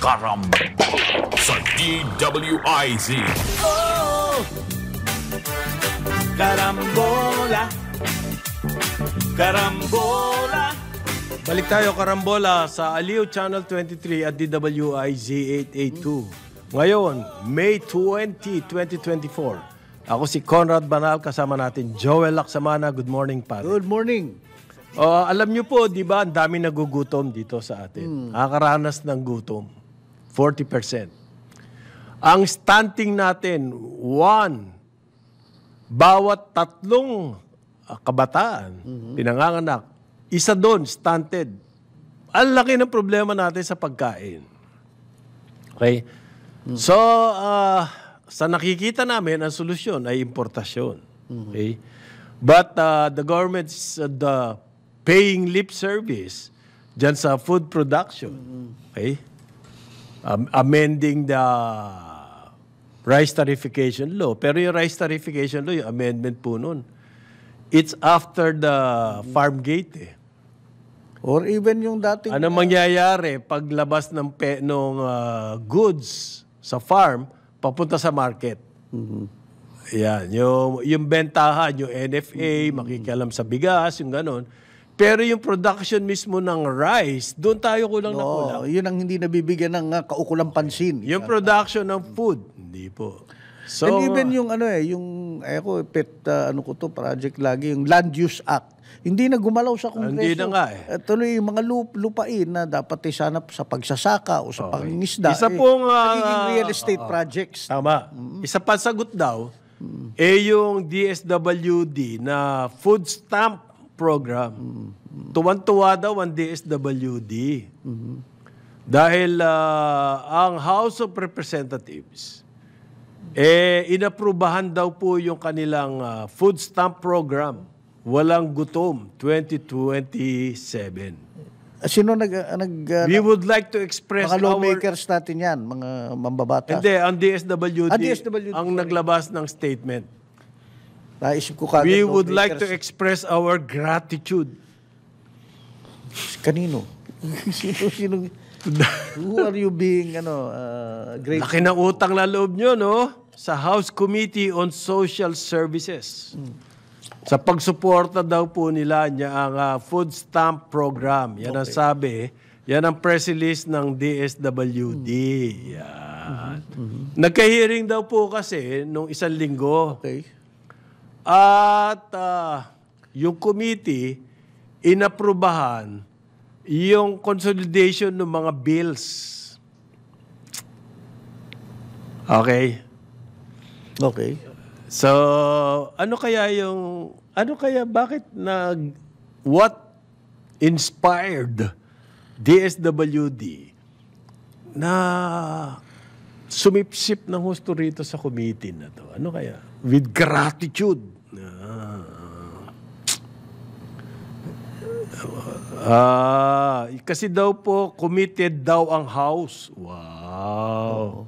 Karambola sa DWIZ. Oh! Karambola. Karambola. Balik tayo karambola sa Aliw Channel 23 at DWIZ 882. Ngayon, May 20, 2024. Ako si Conrad Banal, kasama natin Joel Laksamana. Good morning, pare. Good morning. Alam nyo po, di ba, ang dami nagugutom dito sa atin. Nakakaranas ng gutom. 40%. Ang stunting natin, 1 bawat 3 kabataan, pinanganganak, isa doon, stunted. Ang laki ng problema natin sa pagkain. Okay? So, sa nakikita namin, ang solusyon ay importasyon. Okay? But the government's paying lip service dyan sa food production. Okay? Amending the rice tarification law. Pero yung rice tarification law, yung amendment po nun, it's after the farm gate eh. Or even yung dating... Ano mangyayari paglabas ng goods sa farm, papunta sa market? Yan. Yung bentahan, yung NFA, makikialam sa bigas, yung ganon. Pero yung production mismo ng rice, doon tayo kulang na kulang. Yun ang hindi nabibigyan ng kaukulang pansin. Yung production ng food, hindi po. So, and even yung project lagi, yung Land Use Act. Hindi na gumalaw sa Kongreso. Hindi na nga eh. Tuloy yung mga lupain na dapat sana sa pagsasaka o sa pangingisda. Isa pong nagiging real estate projects. Tama. Isa pa sagot daw, yung DSWD na food stamp program. Tuwan-tuwa daw ang DSWD. Dahil ang House of Representatives, inaprubahan daw po yung kanilang food stamp program. Walang gutom, 2027. Sino we would like to express mga lawmakers natin yan, mga mambabatas. Hindi, ang DSWD, ang naglabas ng statement. Naisip ko kagad, we would like to express our gratitude. Kanino? Sino? Who are you being, grateful? Laki ng utang na loob nyo, no? Sa House Committee on Social Services. Sa pagsuporta daw po nila niya ang food stamp program. Yan ang sabi, yan ang press release ng DSWD. Yan. Nagka-hearing daw po kasi nung 1 linggo. Okay. At yung committee, inaprubahan yung consolidation ng mga bills. Okay? Okay. So, what inspired DSWD na sumipsip ng husto rito sa committee na to? Ano kaya? With gratitude. Kasi daw po, committed daw ang House. Wow.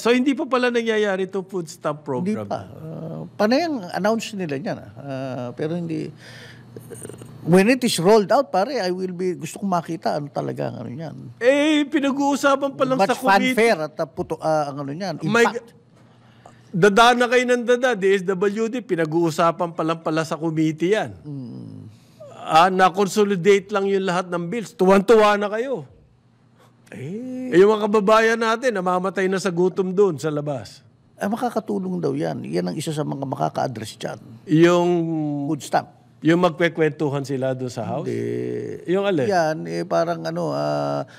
So, hindi pa pala nangyayari itong food stamp program? Hindi pa. Panayang announce nila yan. Pero hindi... when it is rolled out, pare, gusto kong makita ano talaga ang ano yan. Pinag-uusapan pa lang sa committee. Much fanfare at ang ano yan. Impact. Dada na kayo ng dada. DSWD, pinag-uusapan pa lang pala sa committee yan. Na-consolidate lang yung lahat ng bills. Tuwan-tuwa na kayo. Yung mga kababayan natin, namamatay na sa gutom doon sa labas. Makakatulong daw yan. Yan ang isa sa mga makaka-address dyan. Yung food stamp. Yung magkwekwentuhan sila doon sa house? Yung alin? Yan, parang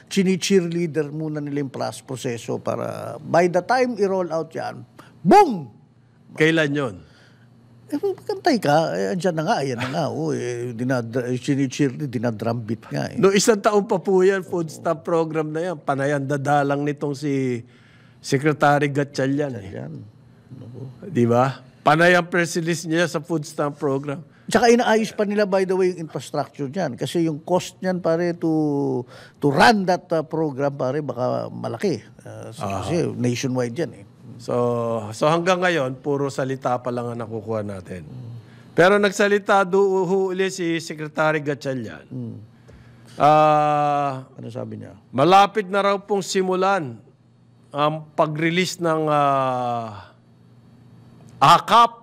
chini-cheerleader muna nila yung proseso para by the time i-roll out yan, boom! Kailan yun? Kantay ka, andyan na nga, ayan na nga. Dinadrum beat nga. Noong 1 taon pa po yan, food stamp program na yan. Panayan, dadalang nitong si Secretary Gatchalian. Di ba? Panayang press release niya sa food stamp program. Tsaka inaayos pa nila, by the way, yung infrastructure niyan. Kasi yung cost niyan, pare, to run that program, pare, baka malaki. Kasi nationwide yan eh. So hanggang ngayon, puro salita pa lang ang nakukuha natin. Pero nagsalita uli si Secretary Gatchalian. Ano sabi niya? Malapit na raw pong simulan ang pag-release ng AKAP.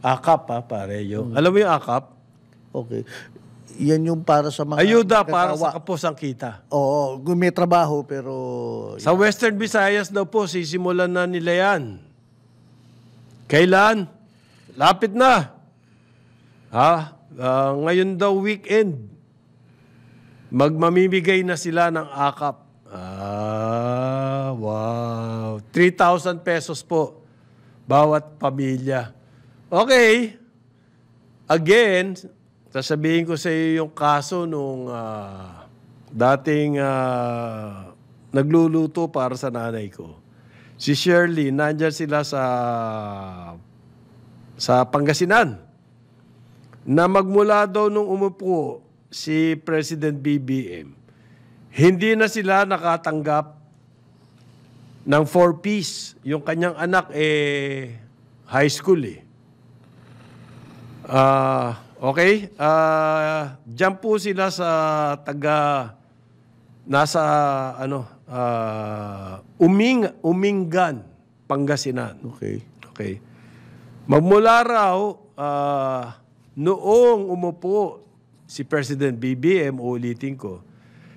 AKAP pare. Alam mo yung AKAP? Okay. Yan yung para sa mga... Ayuda para sa kapos ang kita. Oo, may trabaho pero... Sa Western Visayas daw po, sisimulan na nila yan. Kailan? Lapit na. Ngayon daw weekend. Magmamimigay na sila ng AKAP. Wow. 3,000 pesos po bawat pamilya. Okay. Again, sasabihin ko sa iyo yung kaso nung dating nagluluto para sa nanay ko. Si Shirley, nandyan sila sa Pangasinan. Na magmula daw nung umupo si President BBM, hindi na sila nakatanggap ng 4-piece. Yung kanyang anak high school Okay? Diyan po sila sa nasa Umingan, Pangasinan. Okay. Magmula raw, noong umupo si President BBM, ulitin ko,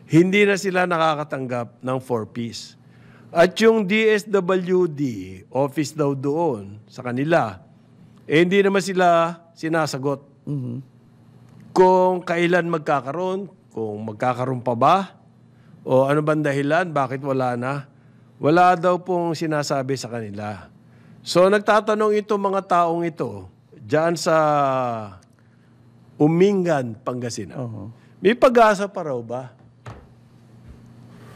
hindi na sila nakakatanggap ng 4-piece. At yung DSWD, office daw doon sa kanila, hindi naman sila sinasagot. Kung kailan magkakaroon, kung magkakaroon pa ba, o ano bang dahilan, bakit wala na, wala daw pong sinasabi sa kanila. So nagtatanong itong mga taong ito, dyan sa Umingan, Pangasinan. May pag-asa pa raw ba?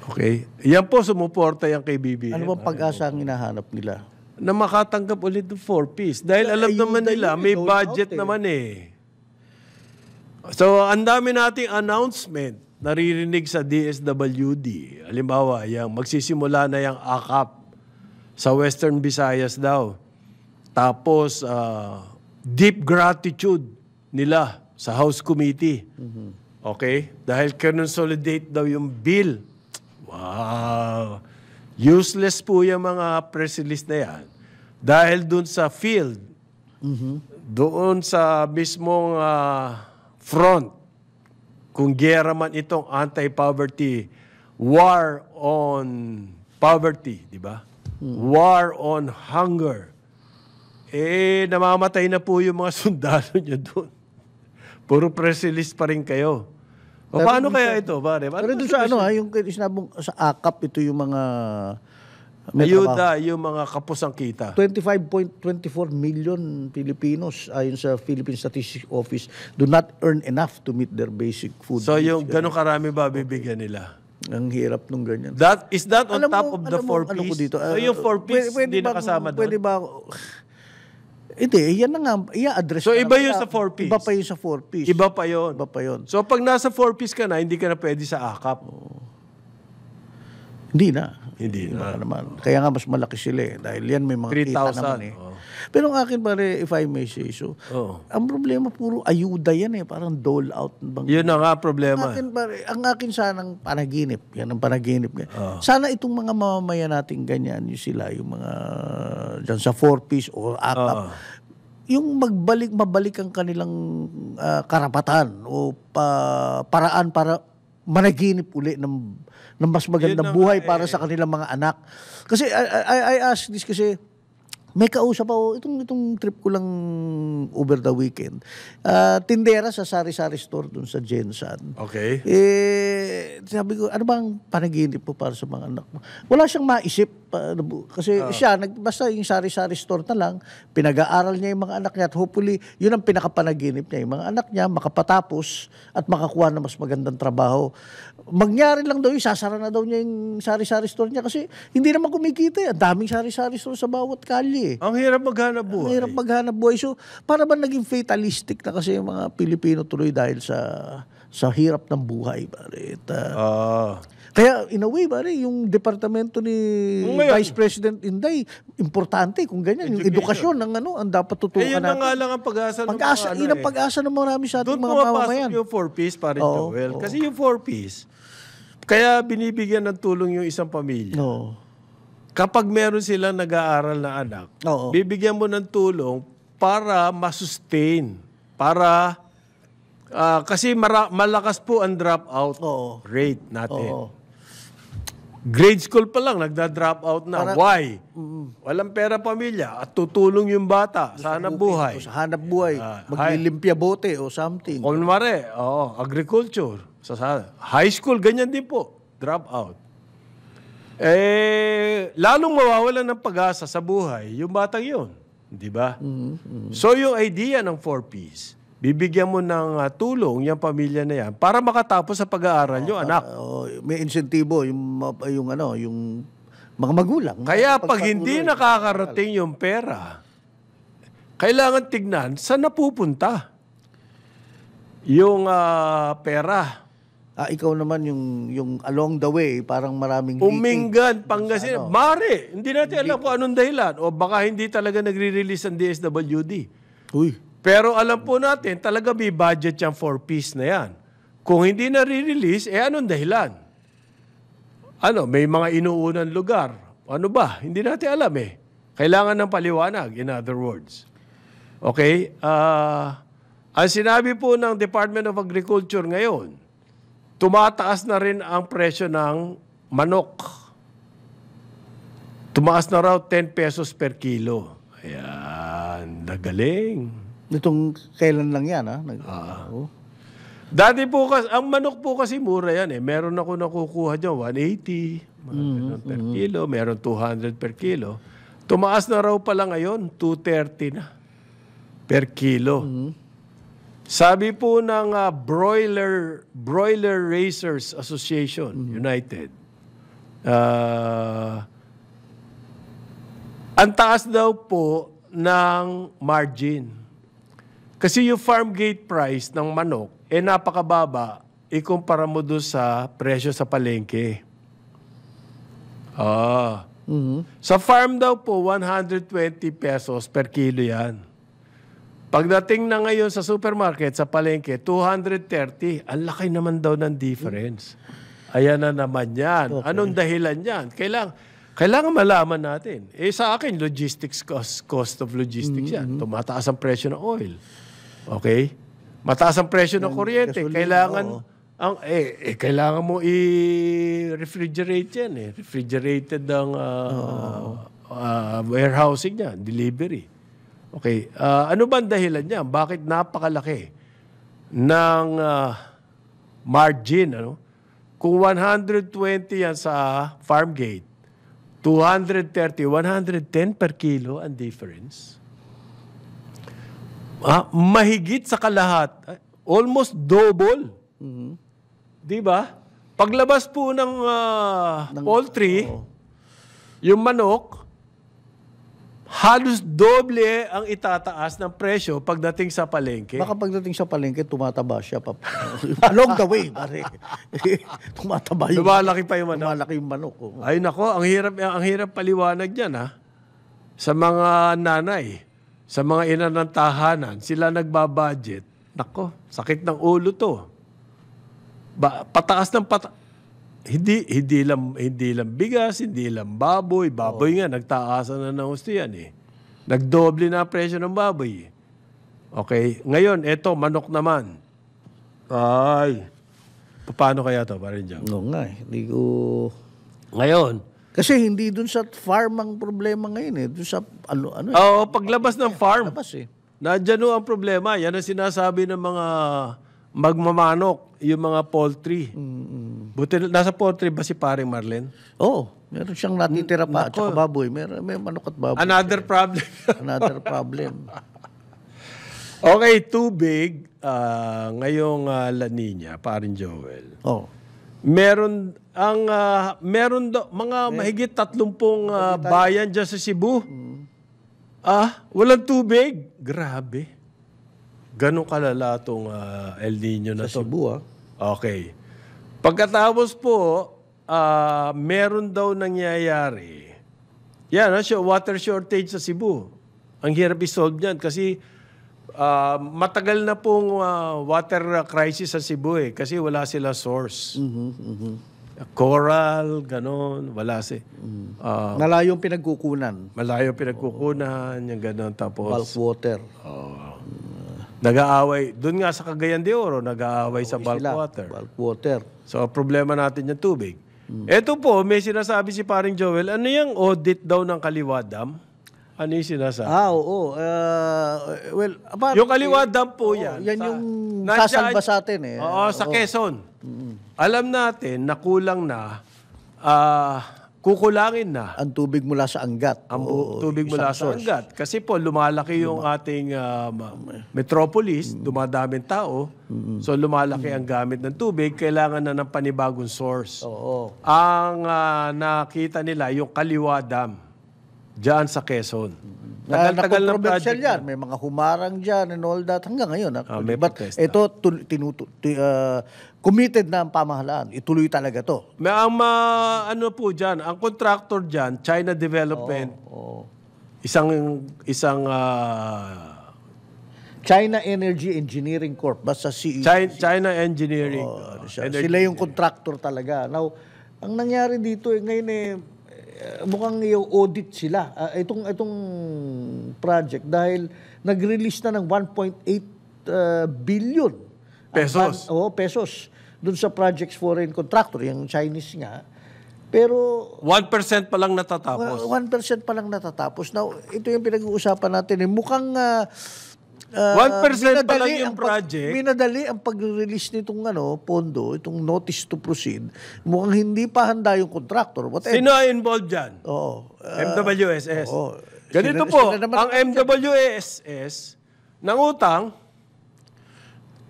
Okay. Yan po, sumuporta yan kay BBM. Ano bang pag-asa ang hinahanap nila? Na makatanggap ulit ng 4-piece. Dahil alam naman nila, may budget naman So, ang dami nating announcement naririnig sa DSWD. Halimbawa, yung magsisimula na yung AKAP sa Western Visayas daw. Tapos, deep gratitude nila sa House Committee. Okay? Dahil consolidate daw yung bill. Wow! Useless po yung mga press release na yan. Dahil doon sa field, doon sa mismong front, kung gera man itong anti-poverty, war on poverty, di ba? War on hunger. Namamatay na po yung mga sundalo nyo doon. Puro press release pa rin kayo. O paano kaya ito, pare? Pero doon sa yung sinabong sa AKAP, ito yung mga... ayuda, yung mga kapusang kita. 25.24 million Filipinos ayon sa Philippine Statistics Office do not earn enough to meet their basic food So needs. yung gano'ng karami ba bibigyan nila? Ang hirap nung ganyan. Is that on top of the 4-piece? Ano ko dito? So yung 4-piece hindi nakasama doon? Pwede ba? Hindi, yan na nga. I-address So iba yun sa 4-piece? Iba pa yun sa 4-piece. Iba pa yun? Iba pa yun. So pag nasa 4-piece ka na, hindi ka na pwede sa AKAP? Hindi na. Hindi na. Naman. Kaya nga mas malaki sila Dahil yan may mga kita 3,000. naman Pero ang akin pare, if I may say so, ang problema puro ayuda yan Parang dole out. Yun na nga problema. Ang akin sanang panaginip. Yan ang panaginip. Sana itong mga mamamayan natin ganyan, yung sila, yung mga dyan sa 4-piece o AKAP, yung mabalik ang kanilang karapatan o paraan para managinip uli ng mas magandang buhay para sa kanilang mga anak. Kasi I ask this kasi may kausap ako, itong trip ko lang over the weekend. Tindera sa sari-sari store dun sa Jensan. Okay. Sabi ko, ano bang panaginip po para sa mga anak mo? Wala siyang maisip. Kasi siya, basta yung sari-sari store na lang, pinag-aaral niya yung mga anak niya at hopefully, yun ang pinakapanaginip niya. Yung mga anak niya makapatapos at makakuha ng mas magandang trabaho. Mangyari lang daw sasara na daw niya yung sari-sari store niya kasi hindi naman kumikita. Ang daming sari-sari store sa bawat kalye. Ang hirap maghanap buhay. Ang hirap maghanap buhay. So, para ba naging fatalistic na kasi yung mga Pilipino tuloy dahil sa sa hirap ng buhay, pare. Ah. Kaya in a way, pare, yung departamento ni Ngayon, Vice President Inday, importante kung ganyan. Yung edukasyon ng ang dapat tutukan yun na natin. nga lang ang pag-asa ng Pag-asa, mga yun ang pag-asa ng marami sa ating Doon mga mamamayan. pumapasok yung 4Ps, pare Oo, Joel. oo. Kasi yung 4Ps, kaya binibigyan ng tulong yung isang pamilya. No. Kapag meron silang nag-aaral na anak, Oo. bibigyan mo ng tulong para masustain. Para, kasi malakas po ang dropout Oo. rate natin. Oo. Grade school pa lang, nagda-drop out na. Why? Walang pera pamilya at tutulong yung bata sa hanap buhay. O sa hanap buhay, maglilimpia bote o something. Kunwari, agriculture. High school, ganyan din po. Drop out. Lalong mawawalan ng pag-asa sa buhay yung batang yun. Di ba? So yung idea ng 4Ps, bibigyan mo ng tulong yung pamilya na yan para makatapos sa pag-aaral yung anak. May insentibo yung mga magulang. Kaya pag hindi nakakarating yung pera, kailangan tignan saan napupunta yung pera. Ikaw naman yung along the way, parang maraming Umingan, Pangasinan. Mare, hindi natin alam kung anong dahilan. O baka hindi talaga nagre-release ang DSWD. Uy. Pero alam po natin, talaga may budget yung 4Ps na yan. Kung hindi na-release, anong dahilan? May mga inuunang lugar. Ano ba? Hindi natin alam eh. Kailangan ng paliwanag, in other words. Okay? Ang sinabi po ng Department of Agriculture ngayon, tumataas na rin ang presyo ng manok. Tumaas na raw 10 pesos per kilo. Ayan, nagaling. Itong kailan lang yan, ha? Dati po kasi, ang manok po kasi mura yan eh. Meron ako nakukuha dyan, 180 per kilo, meron 200 per kilo. Tumaas na raw pala ngayon, 230 na per kilo. Sabi po ng Broiler Raisers Association, United, ang taas daw po ng margin. Kasi yung farm gate price ng manok, napakababa, ikumpara mo doon sa presyo sa palengke. Sa farm daw po, 120 pesos per kilo yan. Pagdating na ngayon sa supermarket, sa palengke, 230. Ang laki naman daw ng difference. Ayan na naman yan. Okay. Anong dahilan yan? Kailangan malaman natin. Sa akin, logistics cost of logistics yan. Tumataas ang presyo ng oil. Okay? Mataas ang presyo ng kuryente. Kailangan kailangan mo i-refrigerate yan eh. Refrigerated ang warehousing yan, delivery. Okay. Ano ba ang dahilan niya? Bakit napakalaki ng margin? Kung 120 yan sa farm gate, 230, 110 per kilo ang difference. Mahigit sa kalahat. Almost double. Di ba? Paglabas po ng poultry, yung manok, halos doble ang itataas ng presyo pagdating sa palengke. Baka pagdating sa palengke, tumataba siya. Along the way, pare. Tumataba yung lumalaki pa yung manok. Lumalaki yung manok. Ay nako, ang hirap paliwanag diyan ha. Sa mga nanay, sa mga ina ng tahanan, sila nagbabudget. Nako, sakit ng ulo to. Pataas ng Hindi lang bigas, hindi lang baboy. Baboy nga, nagtaasan na ng gusto yan eh. Nagdoble na ang presyo ng baboy. Okay? Ngayon, eto, manok naman. Ay. Paano kaya to, parin dyan? Oo nga eh. Hindi ko... Ngayon. Kasi hindi dun sa farm ang problema ngayon eh. Dun sa paglabas ng farm. Labas eh. Nandiyan ang problema. Yan ang sinasabi ng mga magmamanok, yung mga poultry. Buti, nasa poultry ba si paring Marlen? Meron siyang natitira pa at saka baboy. May manok at baboy. Another problem. Another problem. Okay, tubig. Ngayong La Nina, paring Joel. Meron mga mahigit 30 bayan dyan sa Cebu. Walang tubig. Grabe. Ganong kalala itong El Nino na to. Sa Cebu, Okay. Pagkatapos po, meron daw nangyayari. Yan, water shortage sa Cebu. Ang hirap i-solve niyan kasi matagal na pong water crisis sa Cebu kasi wala sila source. Coral, ganon, wala Malayong pinagkukunan. malayo pinagkukunan, yung ganon. Tapos, Bulk water. nag-aaway. Doon nga sa Cagayan de Oro, nag-aaway sa bulk Sila, water. Bulk water. So, problema natin yung tubig. Ito po, may sinasabi si paring Joel, ano yung audit daw ng Kaliwa Dam? Ano yung sinasabi? Oo. Yung Kaliwa Dam po yan. Yan sa- yung nandyan- sasalba sa atin Oo, sa Quezon. Alam natin na kulang na, kukulangin na Ang tubig mula sa Angat. ang Oo, tubig mula sa isang source. Angat. Kasi po, lumalaki yung ating metropolis, dumadaming tao. So, lumalaki ang gamit ng tubig. Kailangan na ng panibagong source. Oo. Ang nakita nila, yung Kaliwa Dam, dyan sa Quezon. Tagal-tagal ng controversial project. yan. May mga humarang dyan and all that. Hanggang ngayon. may But protesta. ito, committed na ang pamahalaan. Ituloy talaga to. May ang ano po dyan, ang contractor dyan, China Development, Oo. isang China Energy Engineering Corp. Basta si China Engineering. Sila yung contractor talaga. Now, ang nangyari dito ngayon mukhang yung audit sila. Itong project dahil nag-release na ng 1.8 billion Pesos. pesos dun sa project's foreign contractor, yung Chinese nga. Pero 1% pa lang natatapos. 1% pa lang natatapos. Now, ito yung pinag-uusapan natin. Mukhang 1% pa lang yung project. Minadali ang pag-release nitong pondo, itong notice to proceed. Mukhang hindi pa handa yung contractor. Whatever. Sino ay involved dyan? Oo. MWSS. oo. Ganito Sila- po, sila naman ang MWSS, nangutang,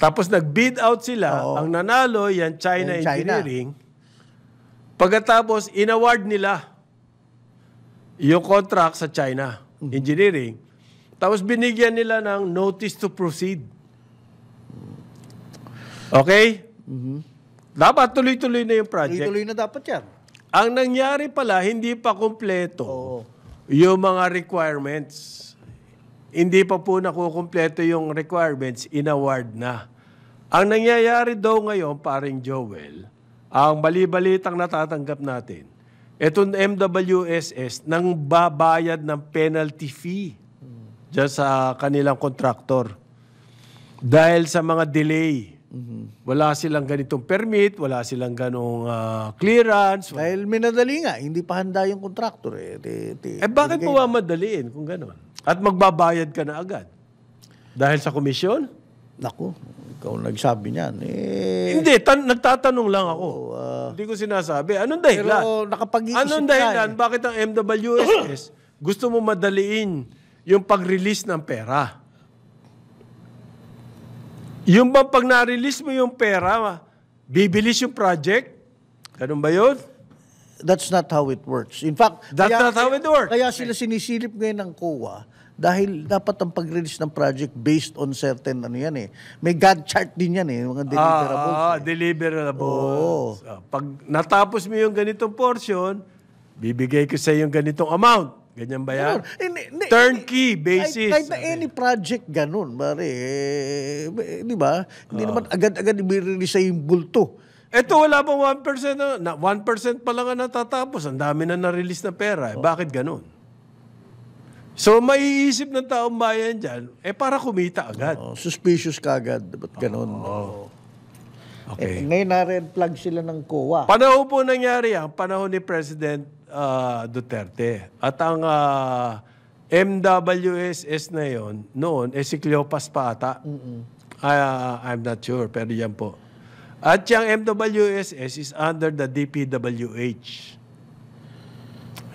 tapos nag-bid out sila, ang nanalo, yan China Yan, China. Engineering. Pagkatapos, inaward nila yung contract sa China Engineering. Tapos binigyan nila ng notice to proceed. Okay? Dapat tuloy-tuloy na yung project. Tuloy na dapat yan. Ang nangyari pala, hindi pa kumpleto yung mga requirements. Hindi pa po nakukumpleto yung requirements, inaward na. Ang nangyayari daw ngayon, paring Joel, ang bali-balitang natatanggap natin, itong MWSS nang babayad ng penalty fee dyan sa kanilang kontraktor. Dahil sa mga delay. Wala silang ganitong permit, wala silang ganong clearance. Dahil minadali nga, hindi pa handa yung contractor. Bakit mo mamadaliin kung ganon? At magbabayad ka na agad? Dahil sa komisyon? Naku, ikaw nagsabi niyan. Hindi, nagtatanong lang ako. Hindi ko sinasabi. Anong dahilan? Pero nakapag-iisip Anong dahilan? Bakit ang MWSS gusto mo madaliin yung pag-release ng pera? Yung bang pag na-release mo yung pera, bibilis yung project? Ganun ba yun? That's not how it works. In fact, That's not how it works. Kaya sila sinisilip ngayon ng COA dahil dapat ang pag-release ng project based on certain May Gantt chart din yan mga deliverables. Deliverables. Pag natapos mo yung ganitong portion, bibigay ko sa yung ganitong amount. Ganyan ba yan? Turnkey basis. Kahit na any project ganun, pare. Di ba? Hindi naman agad-agad i-release sa yung bulto. Ito wala bang 1%? 1% pa lang ang natatapos. Ang dami na na-release na pera. Bakit ganun? So, maiisip ng taong bayan dyan, para kumita agad. Suspicious ka agad. Ba't ganun? Okay. Ngayon na-red flag sila ng COA. Panahon po nangyari yan, panahon ni President Duterte. At ang MWSS na yon noon, si Cleopas pa ata. I'm not sure, pero yan po. At yung MWSS is under the DPWH.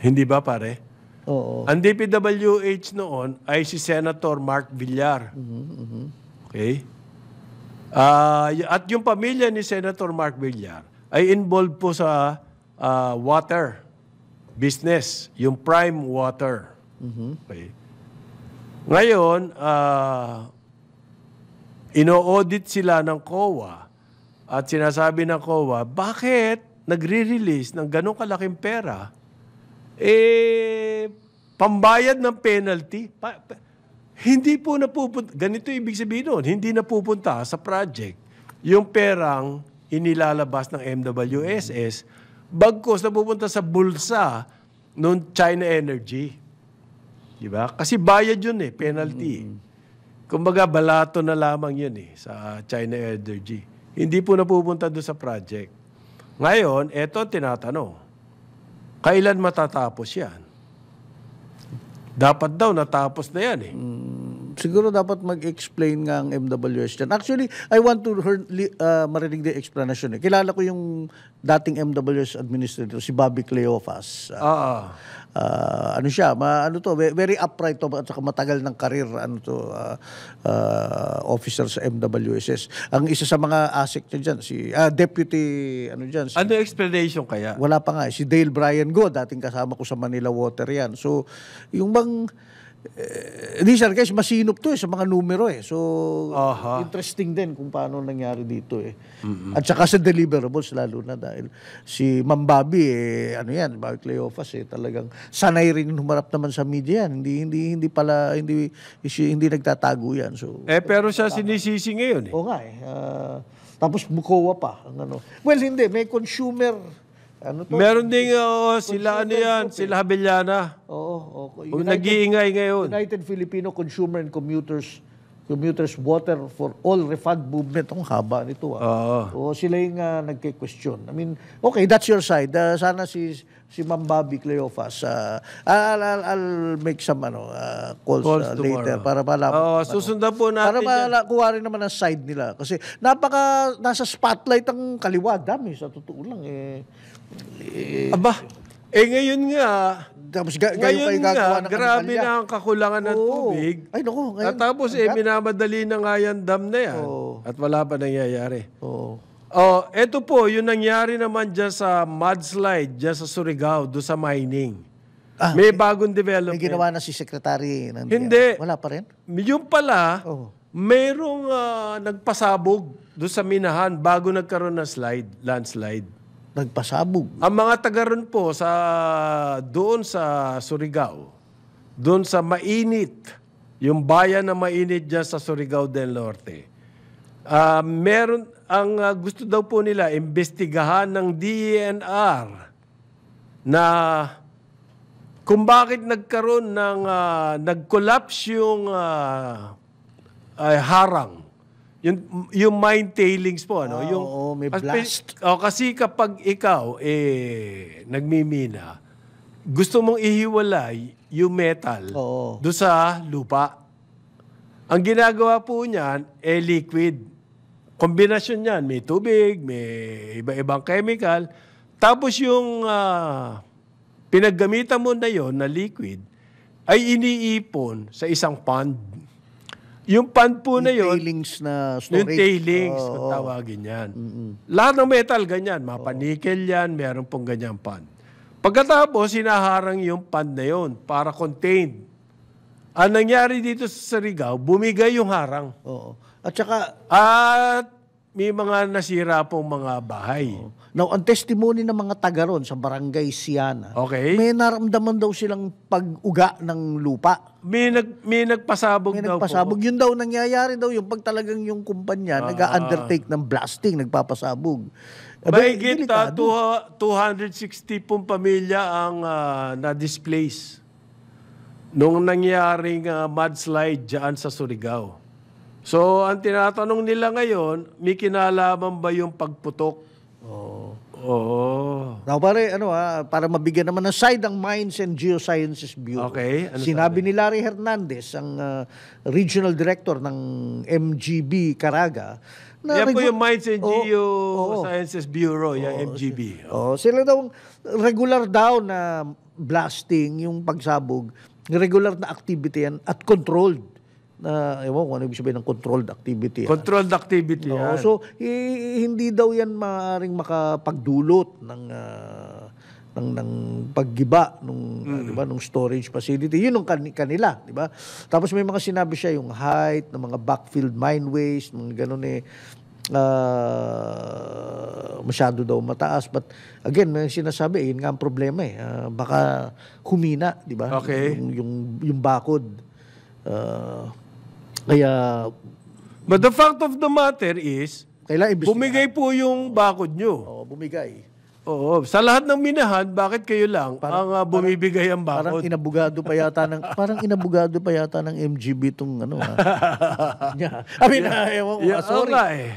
Hindi ba, pare? Oo. Ang DPWH noon ay si Senator Mark Villar. Okay? At yung pamilya ni Senator Mark Villar ay involved po sa water business, yung prime water. Okay? Ngayon, ino-audit sila ng COA at sinasabi ng COA, bakit nagre-release ng ganong kalaking pera, pambayad ng penalty? Hindi po napupunta, ganito ibig sabihin nun, hindi napupunta sa project yung perang inilalabas ng MWSS, bagkos napupunta sa bulsa ng China Energy. Diba? Kasi bayad yun penalty. Kumbaga, balato na lamang yun sa China Energy. Hindi po napupunta doon sa project. Ngayon, eto tinatanong, kailan matatapos yan? Dapat daw natapos na yan Siguro dapat mag-explain nga ang MWS dyan. Actually, I want to marinig the explanation. Kilala ko yung dating MWS administrator, si Bobby Cleofas. Ano siya, very upright at saka matagal ng career officer sa MWSS. Ang isa sa mga ASIC niya dyan, si deputy, ano explanation kaya? Wala pa nga, si Dale Bryan Go, dating kasama ko sa Manila Water yan. So, yung bang, these are guys, masinop to sa mga numero So, interesting din kung paano nangyari dito At saka sa deliverables, lalo na dahil si Ma'am Bobby, Bobby Cleofas talagang sanay rin humarap naman sa media yan. Hindi nagtatago yan. So, pero siya sinisisi ngayon Oo nga tapos Bukowa pa. Well, hindi. May consumer meron ding sila sila Habellana. Oo. Nag-iingay ngayon. United Filipino Consumer and Commuters Water for All Refund Movement. Ang haba nito sila yung nagke-question. I mean, okay, that's your side. Sana si Ma'am Bobby Cleofas. I'll make some calls later para malaman. Susundan po natin. Para kuha rin naman ang side nila. Kasi nasa spotlight ang kaliwa. Dami, sa totoo lang ngayon nga, tapos ngayon nga, grabe na ang kakulangan ng tubig. Ay, naku. At tapos minamadali na nga yan dam na yan. At wala pa nangyayari. Ito po, yung nangyari naman dyan sa mudslide, dyan sa Surigao, doon sa mining. May bagong development. May ginawa na si Secretary. Hindi. Wala pa rin? Yung pala, mayroong nagpasabog doon sa minahan bago nagkaroon ng landslide. Nagpasabog. Ang mga taga ron po doon sa Surigao, doon sa mainit, yung bayan na mainit dyan sa Surigao del Norte, meron ang gusto daw po nila imbestigahan ng DENR na kung bakit nagkaroon ng nag-collapse yung harang. Yung mine tailings po, may blast. Kasi kapag ikaw, nagmimina, gusto mong ihiwalay yung metal doon sa lupa. Ang ginagawa po niyan, liquid. Kombinasyon niyan, may tubig, may iba-ibang chemical. Tapos yung pinaggamitan mo na yon na liquid, ay iniipon sa isang pond. Yung pond po na yun, tailings na storage. Yung tailings, kung tawagin yan. Lahat ng metal, ganyan. Mapanikel yan, meron pong ganyang pond. Pagkatapos, hinaharang yung pond na yun para contained. Ang nangyari dito sa Surigao, bumigay yung harang. At saka, may mga nasira pong mga bahay. Now, ang testimony ng mga taga ron sa Barangay Siana, may naramdaman daw silang pag-uga ng lupa. May nagpasabog daw po. Yun daw, nangyayari daw yung pag talagang yung kumpanya nag-undertake ng blasting, nagpapasabog. Mahigit 260 pong pamilya ang na-displace nung nangyaring mudslide dyan sa Surigao. So, ang tinatanong nila ngayon, may kinalaman ba yung pagputok? Now, para mabigyan naman ng side ang Mines and Geosciences Bureau. Sinabi ni Larry Hernandez, ang Regional Director ng MGB Caraga, yan po yung Mines and Geosciences Bureau, yung MGB. Sila daw, regular daw na blasting, yung pagsabog, regular na activity yan at controlled. Ewan kung ano ibig sabihin ng controlled activity. Controlled activity yan. So, hindi daw yan maaaring makapagdulot ng paggiba nung storage facility. Yun ang kanila, di ba? Tapos may mga sinabi siya yung height ng mga backfield mine waste, mga ganun masyado daw mataas. But again, may sinasabi, yun nga ang problema eh. Baka humina, di ba? Okay. Yung bakod. Kaya But the fact of the matter is, kailangan imbestigahan. bumigay po yung bakod nyo. Oo, bumigay. Oo. Sa lahat ng minahan, bakit kayo lang ang bumibigay ang Parang bakod? inabugado pa yata ng MGB tong ano. I mean, ewan ko, Yeah, sorry. nga eh.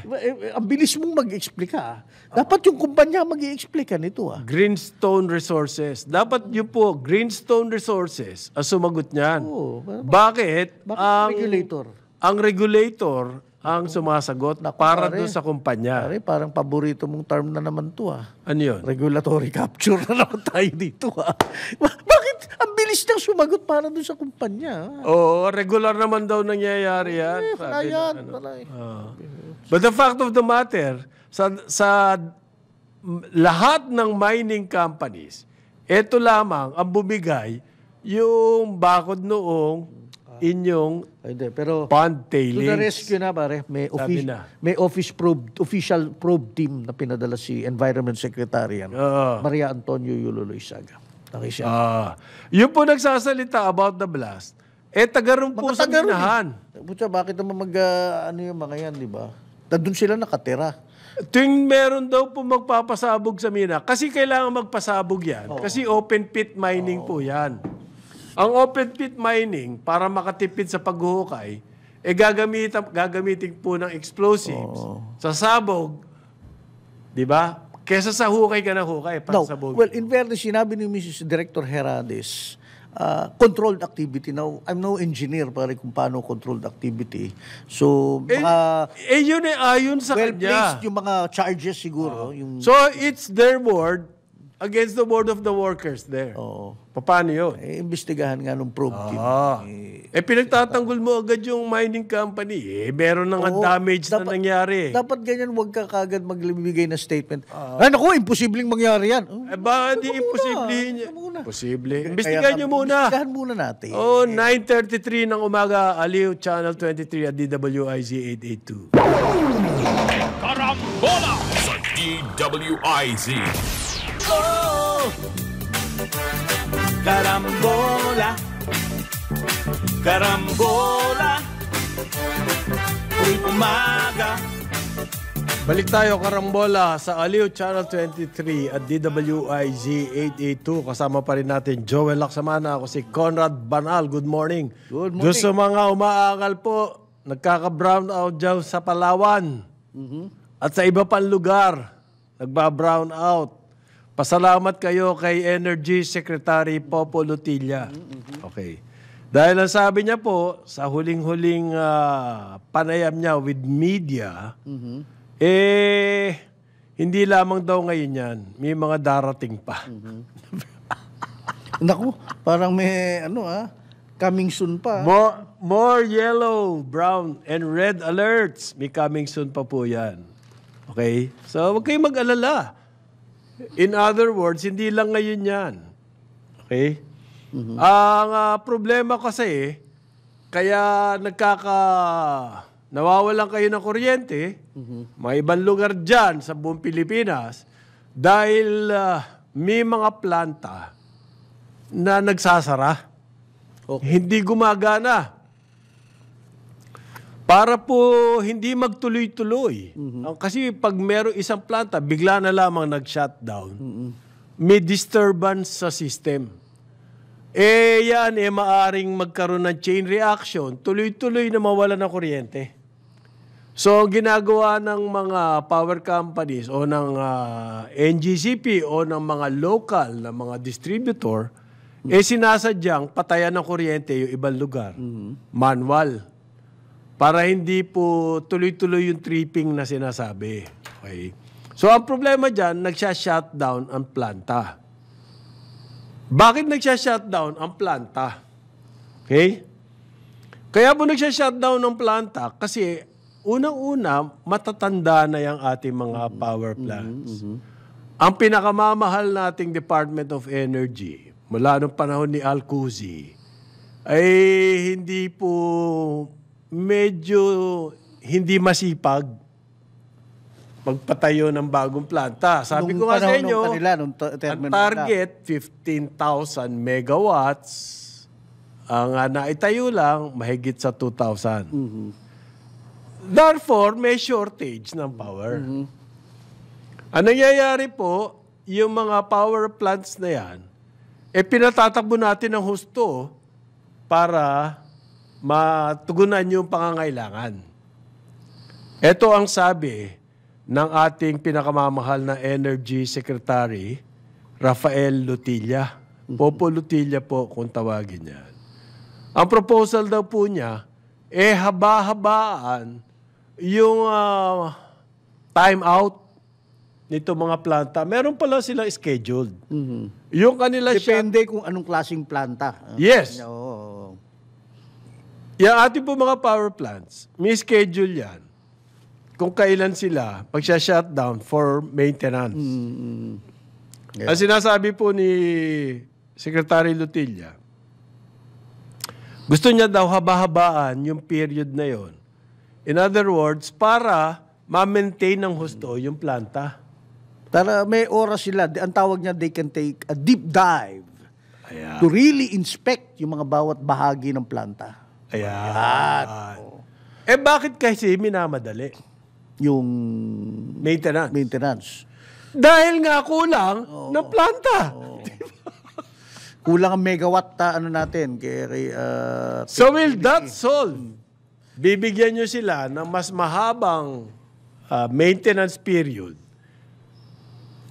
Ang bilis mong mag-explika. Dapat yung kumpanya mag-i-explika nito. Greenstone Resources. Dapat yun po, Greenstone Resources ang sumagot niyan. Oo. Bakit? Bakit regulator? Ang regulator ang sumasagot para pare. doon sa kumpanya. Pare, parang paborito mong term na naman to Ano yun? Regulatory capture na naman tayo dito Bakit ang bilis nang sumagot para doon sa kumpanya? Oo, regular naman daw nangyayari yan. Sabi Ayan, na, palay. But the fact of the matter, sa lahat ng mining companies, ito lamang ang bumigay yung bakod noong inyong Hindi, pero pond to the tailings. rescue na pare, Sabi na. may official probe team na pinadala si Environment Secretary Maria Antonio Yulo Loizaga. Taki siya. Yung po nagsasalita about the blast, taga rin po sa taga rin eh. minahan. Butya, bakit naman ano yung mga yan, di ba? Doon sila nakatira. Tuwing meron daw po magpapasabog sa mina, kasi kailangan magpasabog yan. Kasi open pit mining po yan. Ang open pit mining, para makatipid sa paghuhukay, gagamitin po ng explosives sa sabog, di ba? Kesa sa hukay ka na hukay, para sabog. Well, in fairness, sinabi ni Mrs. Director Herades, controlled activity. Now, I'm no engineer pare kung paano controlled activity. So, mga Yun ayon sa kanya. well-placed yung mga charges siguro. So, it's their word against the word of the workers there. Paano yun? Imbestigahan nga nung probe team. Pinagtatanggol mo agad yung mining company. Meron na nga damage na nangyari. Dapat ganyan, huwag ka kagad magbibigay na statement. Ay, naku, imposibleng mangyari yan. Baka di imposible. Posible. Imbestigahan nyo muna. Imbestigahan muna natin. 9:33 ng umaga, Aliw, Channel 23 at DWIZ 882. Karambola sa DWIZ. Carambola, carambola, tuwing umaga. Balik tayo, Karambola, sa Aliw, Channel 23 at DWIZ 882. Kasama pa rin natin Joel Laksamana. Ako si Conrad Banal. Good morning. Good morning. Diyos sa mga umaangal po, nagkaka-brown out dyan sa Palawan. At sa iba pang lugar, nagba-brown out. Pasalamat kayo kay Energy Secretary Popo Lutilla. Okay. Dahil ang sabi niya po, sa huling-huling panayam niya with media, hindi lamang daw ngayon yan. May mga darating pa. Naku, parang may coming soon pa. More yellow, brown, and red alerts. May coming soon pa po yan. Okay? So, huwag kayong mag-alala. In other words, hindi lang ngayon yan. Okay? Ang problema kasi, kaya nawawalan kayo ng kuryente, may ibang lugar dyan sa buong Pilipinas, dahil may mga planta na nagsasara. Hindi gumagana. Para po hindi magtuloy-tuloy. Kasi pag meron isang planta, bigla na lamang nag-shutdown, may disturbance sa system. Yan, maaring magkaroon ng chain reaction, tuloy-tuloy na mawala ng kuryente. So, ang ginagawa ng mga power companies o ng NGCP o ng mga local na mga distributor, sinasadyang patayan ng kuryente yung ibang lugar. Manual. Para hindi po tuloy-tuloy yung tripping na sinasabi. Okay. So, ang problema dyan, nagsha-shutdown ang planta. Bakit nagsha-shutdown ang planta? Okay? Kaya po nagsha-shutdown ang planta kasi unang-una, matatanda na yung ating mga power plants. Ang pinakamamahal nating Department of Energy, mula noong panahon ni Al Cusi, ay hindi po medyo hindi masipag. magpatayo ng bagong planta. Sabi Nung ko nga sa panahon inyo, nung kanila, nung ang terminal target, 15,000 megawatts. Ang naitayo lang, mahigit sa 2,000. Therefore, may shortage ng power. Ang nangyayari po, yung mga power plants na yan, pinatatakbo natin ng husto para matugunan yung pangangailangan. Ito ang sabi ng ating pinakamamahal na Energy Secretary, Rafael Lutilla. Popo Lutilla po kung tawagin niya. Ang proposal daw po niya, haba-habaan yung time out nito mga planta. Meron pala silang scheduled. Yung kanila Depende kung anong klaseng planta. Yes. Oo. Yung ating po mga power plants, may schedule yan. Kung kailan sila magsha-shutdown for maintenance. Ang sinasabi po ni Secretary Lutilla, gusto niya daw haba-habaan yung period na yon. In other words, para ma-maintain ng husto yung planta. Para may oras sila. Ang tawag niya, they can take a deep dive to really inspect yung mga bawat bahagi ng planta. Ayan. Bakit kasi minamadali? Yung Maintenance. Dahil nga kulang ng planta. Kulang ang megawatt natin. So will that solve? Bibigyan nyo sila ng mas mahabang maintenance period.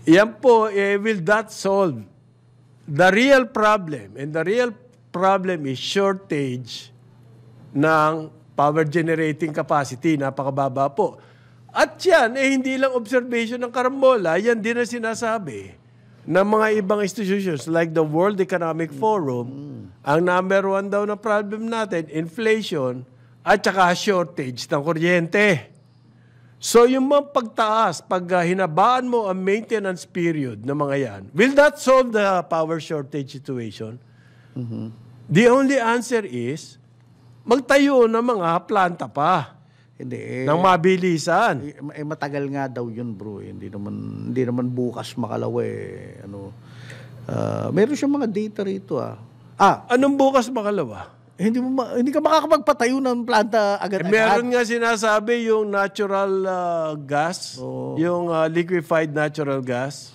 Yan po, will that solve the real problem? And the real problem is shortage ng power generating capacity. Napakababa po. At yan, hindi lang observation ng Karambola, yan din ang sinasabi ng mga ibang institutions like the World Economic Forum. Ang number one daw na problem natin, inflation at saka shortage ng kuryente. So yung mga pagtaas, pag hinabaan mo ang maintenance period ng mga yan, will that solve the power shortage situation? The only answer is, magtayo ng mga planta pa. Hindi. Nang mabilisan. Matagal nga daw yun, bro. Hindi naman bukas makalawa meron siyang mga data rito. Anong bukas makalawa? Hindi ka makakapagpatayo ng planta agad-agad. Meron nga sinasabi yung natural gas, yung liquefied natural gas.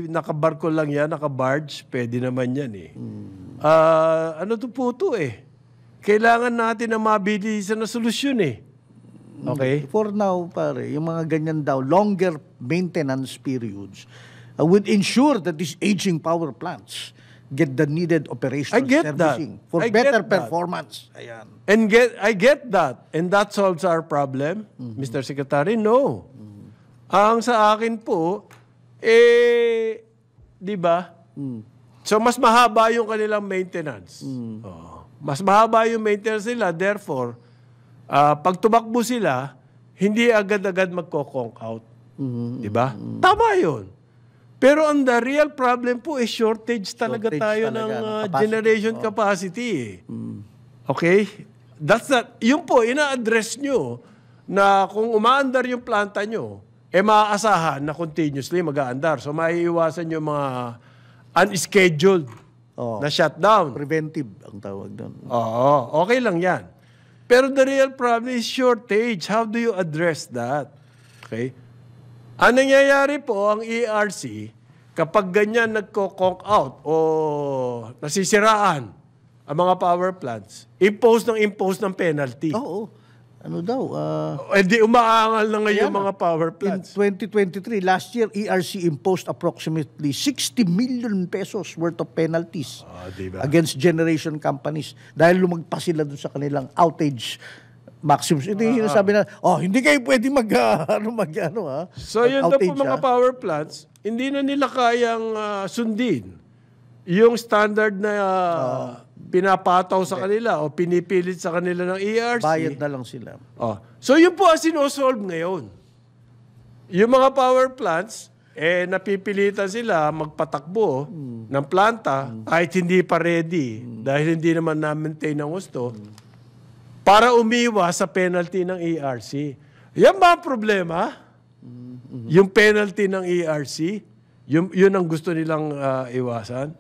Nakabarko lang yan, nakabarge, pwede naman yan ano to po to Kailangan natin ng mabilisan na solusyon Okay? For now, pare, yung mga ganyan daw, longer maintenance periods would ensure that these aging power plants get the needed operational servicing for better performance. Ayan. I get that. And that solves our problem, Mr. Secretary? No. Ang sa akin po, di ba? So, mas mahaba yung kanilang maintenance. Mas mahaba yung maintenance nila. Therefore, pag tumakbo sila, hindi agad-agad magko-conk out. Di ba? Tama yun. Pero ang the real problem po is shortage talaga ng generation capacity. Okay? Yun po, ina-address nyo na kung umaandar yung planta nyo, maaasahan na continuously mag-aandar. So, maiiwasan yung mga unscheduled na shutdown. Preventive ang tawag doon. Oo, okay lang yan. Pero the real problem is shortage. How do you address that? Okay? Ang nangyayari po, ang ERC, kapag ganyan nagko-conk out o nasisiraan ang mga power plants, impose ng penalty. Oo. Ano daw? Di umaangal na ngayon mga power In plants. 2023, last year, ERC imposed approximately 60 million pesos worth of penalties Diba? against generation companies dahil lumagpas sila dun sa kanilang outage maximums. Ito yung sinasabi na, hindi kayo pwede So yun daw po mga power plants, hindi na nila kayang sundin yung standard na pinapataw sa kanila o pinipilit sa kanila ng ERC. Bayad na lang sila. So yun po ang sinosolve ngayon. Yung mga power plants, napipilitan sila magpatakbo ng planta kahit hindi pa ready dahil hindi naman na-maintain ang gusto para umiwas sa penalty ng ERC. Yan ba ang problema? Yung penalty ng ERC, yun ang gusto nilang iwasan.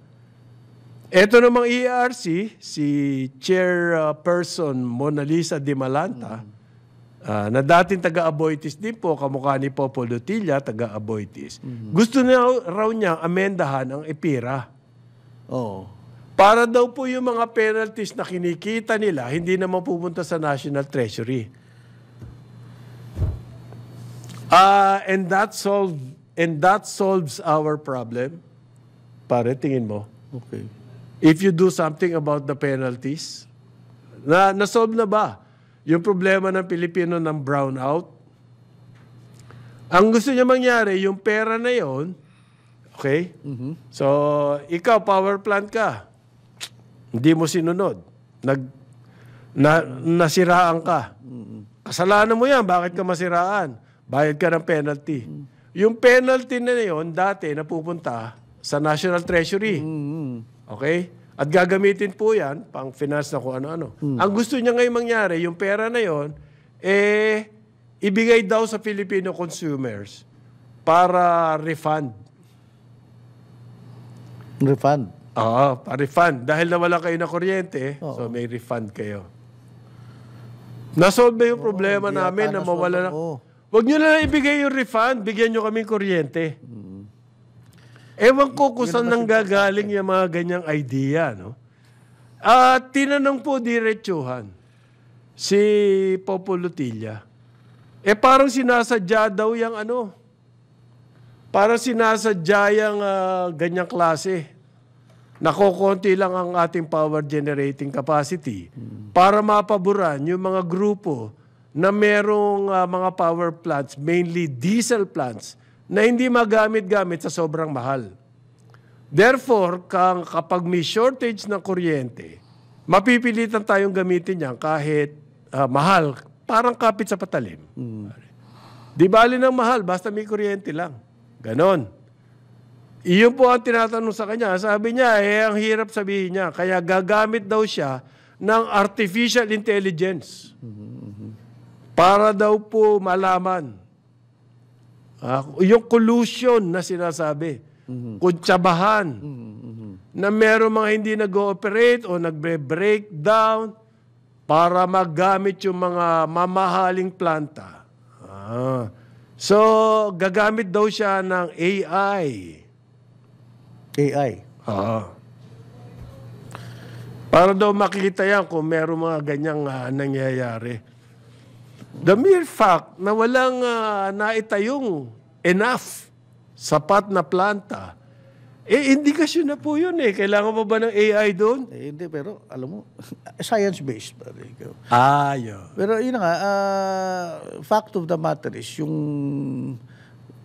Ito namang ERC, si Chairperson Mona Lisa Di Malanta, na dating taga-Aboitiz din po, kamukha ni Popo Lutilla, taga-Aboitiz. Gusto na raw niya amendahan ang EPIRA. Oo. Para daw po yung mga penalties na kinikita nila, hindi na mapupunta sa National Treasury. And that solves our problem. Pare, tingin mo. Okay. If you do something about the penalties, na-solve na ba yung problema ng Pilipino ng brownout? Ang gusto niya mangyari, yung pera na yon, okay? So, ikaw, power plant ka. Hindi mo sinunod. Nasiraan ka. Kasalanan mo yan. Bakit ka masiraan? Bayad ka ng penalty. Yung penalty na yon, dati napupunta sa National Treasury. Okay? At gagamitin po yan pang finance na kung ano-ano. Ang gusto niya ngayon mangyari, yung pera na yon, ibigay daw sa Filipino consumers para refund. Refund. Oo, pa-refund. Dahil nawala kayo ng kuryente, so may refund kayo. Nasolve ba yung problema namin na mawala na? Huwag nyo na ibigay yung refund, bigyan nyo kaming kuryente. Ewan ko kung saan nanggagaling yung mga ganyang idea, no? At tinanong po diretsuhan si Popo Lutilla. Parang sinasadya daw yung ano. Parang sinasadya yung ganyang klase. Nakokonti lang ang ating power generating capacity para mapaboran yung mga grupo na merong mga power plants, mainly diesel plants, na hindi magamit-gamit sa sobrang mahal. Therefore, kapag may shortage ng kuryente, mapipilitan tayong gamitin yan kahit mahal, parang kapit sa patalim. Di bali ng mahal, basta may kuryente lang. Ganon. Iyon po ang tinatanong sa kanya. Sabi niya, ang hirap sabihin niya. Kaya gagamit daw siya ng artificial intelligence. Para daw po malaman. Yung collusion na sinasabi. Kuntsabahan. Na meron mga hindi nag-ooperate o nagbe-breakdown para magamit yung mga mamahaling planta. So, gagamit daw siya ng AI. Para daw makita yan kung meron mga ganyang nangyayari. The mere fact na walang naitayong enough, sapat na planta, indikasyon na po yun eh. Kailangan pa ba ng AI doon? Hindi, pero alam mo, science-based. Yun. Pero yun nga, fact of the matter is, yung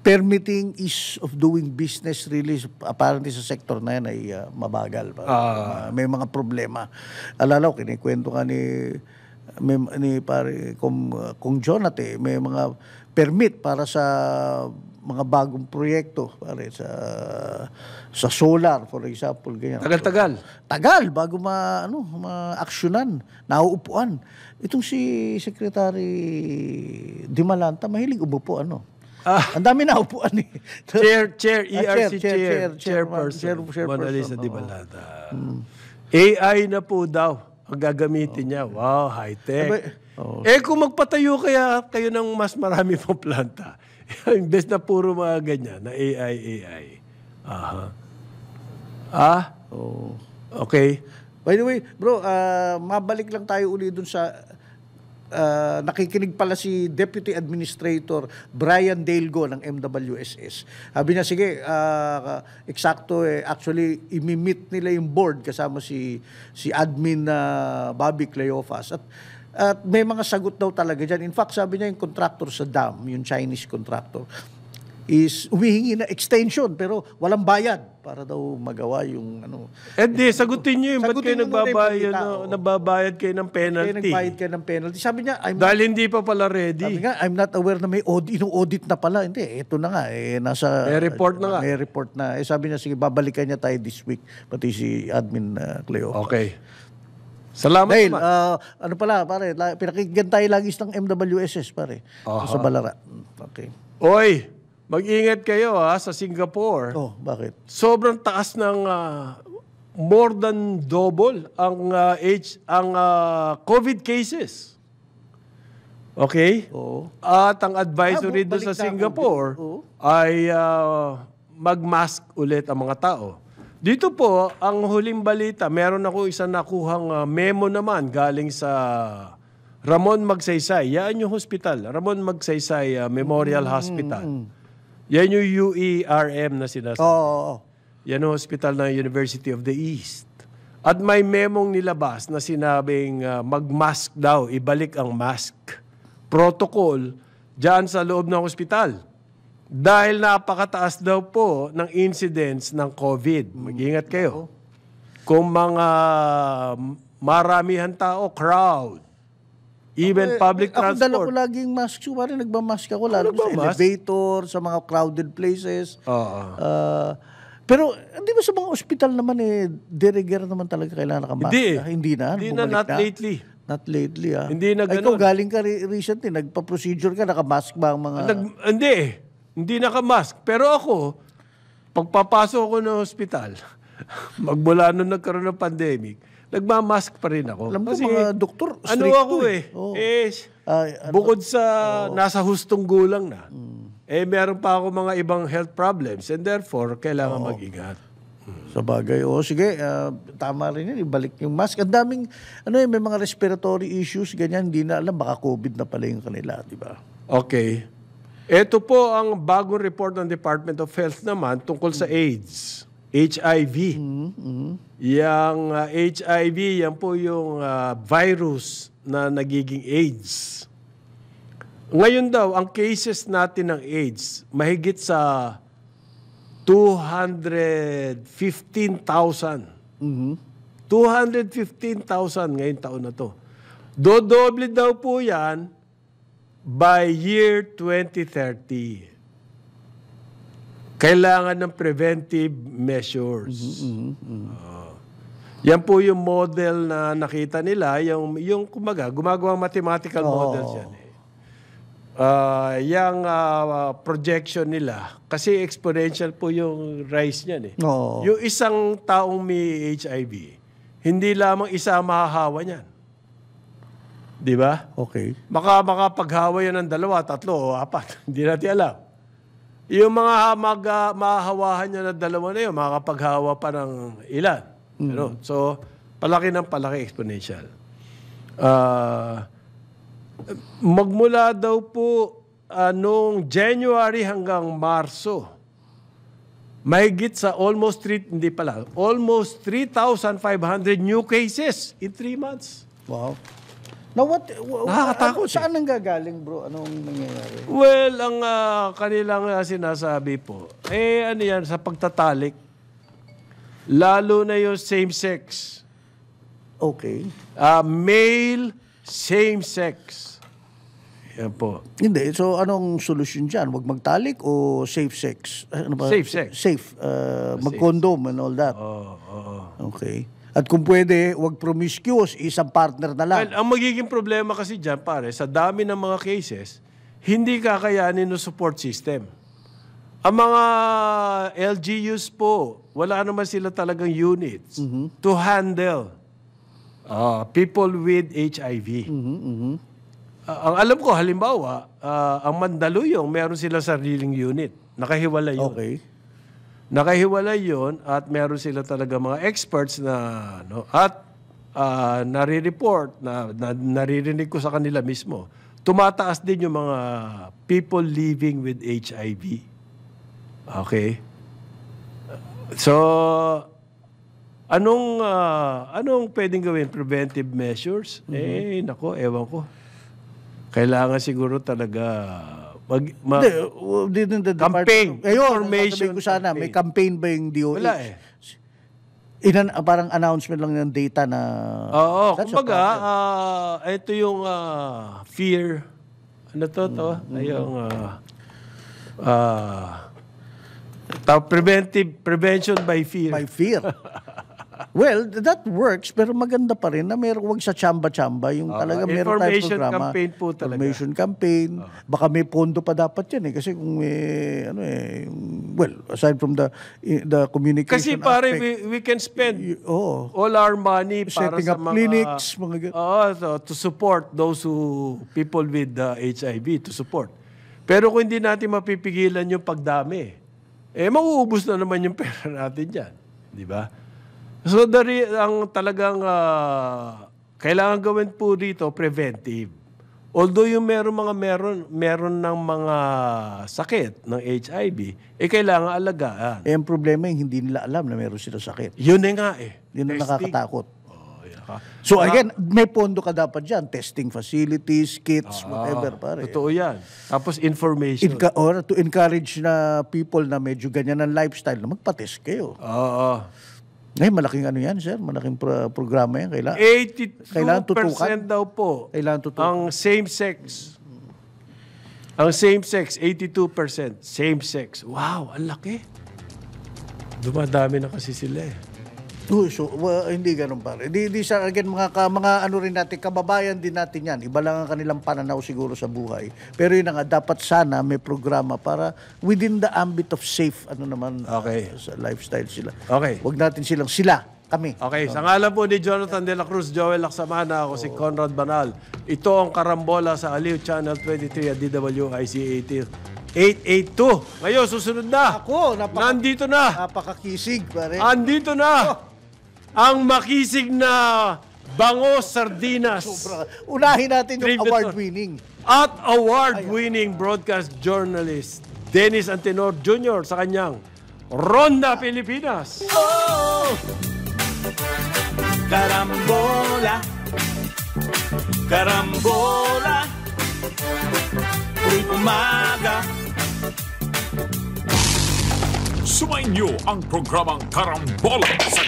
permitting ease of doing business really apparently sa sector na yan ay mabagal. May mga problema. Alala ko, kinikwento ka ni pare Kung Jonathan, may mga permit para sa mga bagong proyekto, pare, sa solar, for example, ganyan. Tagal bago ma-aksyonan, nauupuan. Itong si Secretary Di Malanta, mahilig umupo, ang dami na upuan eh. Chairperson, Mona Lisa Di Malanta. AI na po daw ang gagamitin niya. Wow, high-tech. Kung magpatayo kayo ng mas marami pong planta, imbes na puro mga ganyan, na AI. Okay. By the way, bro, mabalik lang tayo uli dun sa nakikinig pala si Deputy Administrator Brian Dalego ng MWSS. Sabi niya, sige, eksakto actually, imi-meet nila yung board kasama si Admin Bobby Cleofas. At may mga sagot daw talaga dyan. In fact, sabi niya yung contractor sa dam, yung Chinese contractor, is humihingi na extension pero walang bayad para daw magawa yung sagutin niyo yung ba't kayo nagbabayad kayo ng penalty? Nagbayad kayo ng penalty. Sabi niya, dahil hindi pa pala ready. Sabi nga, I'm not aware na may audit na pala. Hindi, ito na nga. May report na nga. May report na. Sabi niya, sige, babalikan niya tayo this week. Pati si Admin Cleo. Okay. Salamat Dahil, naman. ano pala, pare, pinakinggan tayo lagi ng MWSS, pare. Sa Balara. Okay. Oy, mag-ingat kayo sa Singapore. Oh, bakit? Sobrang taas ng more than double ang COVID cases. Okay? Oo. At ang advisory doon balik sa na Singapore COVID. Oo. ay mag-mask ulit ang mga tao. Dito po, ang huling balita, meron ako isang nakuhang memo naman galing sa Ramon Magsaysay. Yan yung hospital. Ramon Magsaysay Memorial Hospital. Yan yung UERM na sinasabi. Oo. Yan ang hospital ng University of the East. At may memong nilabas na sinabing mag-mask daw, ibalik ang mask protocol dyan sa loob ng hospital. Dahil napakataas daw po ng incidence ng COVID. Mag-ingat kayo. Kung mga maramihan tao, crowd, even public Ako dala ko transport. laging mask. So, pare, nagmamask ako lalo sa nagmamask? elevator, sa mga crowded places. Oo. Pero, di ba sa mga ospital naman de-regular naman talaga kailangan nakamask? Hindi. Hindi na? Hindi na, Bumalik not lately. Not lately, Hindi na Ay, ganun. ikaw galing ka recently, nagpa-procedure ka, nakamask ba ang mga... Hindi nakamask. Pero ako, pagpapasok ko ng hospital, magmula nung nagkaroon ng pandemic, nagmamask pa rin ako. Alam ko, Kasi, mga doktor, ano stricto ako Oo. bukod sa nasa hustong gulang na, meron pa ako mga ibang health problems and therefore, kailangan mag-ingat. Sa bagay. Sige, tama rin yan. Ibalik yung mask. Ang daming, may mga respiratory issues, ganyan, hindi na alam, baka COVID na pala yung kanila, di ba? Okay. Ito po ang bagong report ng Department of Health naman tungkol sa AIDS, HIV. Yang HIV, yan po yung virus na nagiging AIDS. Ngayon daw, ang cases natin ng AIDS, mahigit sa 215,000. 215,000 ngayong taon na to. Dodoble daw po yan by year 2030. Kailangan ng preventive measures. Yan po yung model na nakita nila, yung kumaga, gumagawang mathematical models yan yung projection nila, kasi exponential po yung rise niyan Oo. Yung isang taong may HIV, hindi lamang isa mahahawa niyan. Di ba? Okay. Makapaghawa yan ng 2, 3 o 4. Hindi natin alam. Yung mga mahahawahan niya ng 2 na yun, makakapaghawa pa ng ilan. So, palaki ng palaki exponential. Magmula daw po noong January hanggang Marso, mahigit sa almost 3,500 new cases in 3 months. Wow. Now, Nakakatakot saan nanggagaling, bro? Anong nangyayari? Well, ang kanilang sinasabi po, ano yan, sa pagtatalik, lalo na yung same-sex. Okay. Male, same-sex. Yan po. Hindi. So, anong solusyon dyan? Huwag magtalik o safe sex? Ano ba? Safe sex. Safe. Mag-condom and all that. Oo. Okay. At kung pwede, huwag promiscuous. Isang partner na lang. Well, ang magiging problema kasi dyan, pare, sa dami ng mga cases, hindi kakayanin ng support system. Ang mga LGUs po, wala naman sila talagang units to handle people with HIV. Ang alam ko, halimbawa, ang Mandaluyong, meron sila sariling unit. Nakahiwalay yun. Okay. Nakahiwalay yun at meron sila talaga mga experts na at nare-report na naririnig ko sa kanila mismo. Tumataas din yung mga people living with HIV. Okay? So, anong pwedeng gawin? Preventive measures? Nako, ewan ko. Kailangan siguro talaga campaign. Information. Ko sana, may campaign ba yung DOH? Wala parang announcement lang ng data na... Oo, kumbaga, ito yung fear. Ano to? Yung prevention by fear. By fear. Well, that works, pero maganda pa rin na wag sa chamba-chamba, yung talaga meron tayong information programa. campaign po talaga. Information campaign. Baka may pondo pa dapat yan kasi kung aside from the communication Kasi pare, aspect, we can spend oo. all our money para Setting sa up mga clinics, mga to support those people with HIV, to support. Pero kung hindi natin mapipigilan yung pagdami, mauubos na naman yung pera natin dyan. Di ba? So, ang talagang kailangan gawin po dito, preventive. Although yung meron ng mga sakit ng HIV, kailangan alagaan. ang problema yung hindi nila alam na meron sila sakit. Yun nga Yun ang Testing. nakakatakot. So again, may pondo ka dapat dyan. Testing facilities, kits, whatever, pare. Totoo yan. Tapos information. Or to encourage na people na medyo ganyan ang lifestyle na magpa-test kayo. Oo. Ngayon, malaking ano yan, sir? Malaking programa yan. Kailangan 82% tutukan. daw po. Kailangan tutukan. Ang same-sex. Ang same-sex, 82%. Same-sex. Wow, ang laki. Dumadami na kasi sila Hindi ganun pare. Di sa again mga ano rin natin, kababayan din natin yan. Iba lang ang kanilang pananaw siguro sa buhay. Pero yun na nga, dapat sana may programa para within the ambit of safe sa lifestyle sila. Okay. Huwag natin kami. Okay, sa ngalan po ni Jonathan De La Cruz, Joel Laksamana, ako si Conrad Banal. Ito ang Karambola sa Aliw Channel 23 at DWIC 882. Ngayon, susunod na. Nandito na. Napakakisig, pare. Andito na. Ang makisig na Bango Sardinas. Unahin natin yung Tribute award-winning. At award-winning broadcast journalist Dennis Antenor Jr. sa kanyang Ronda Pilipinas. Karambola, karambola, tuwing umaga. Sumainyo ang programang Karambola sa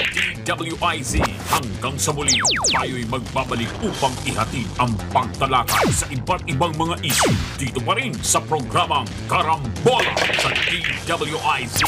DWIZ. Hanggang sa muli, tayo'y magbabalik upang ihatid ang pagtalakay sa iba't ibang mga issue dito pa rin sa programang Karambola sa DWIZ.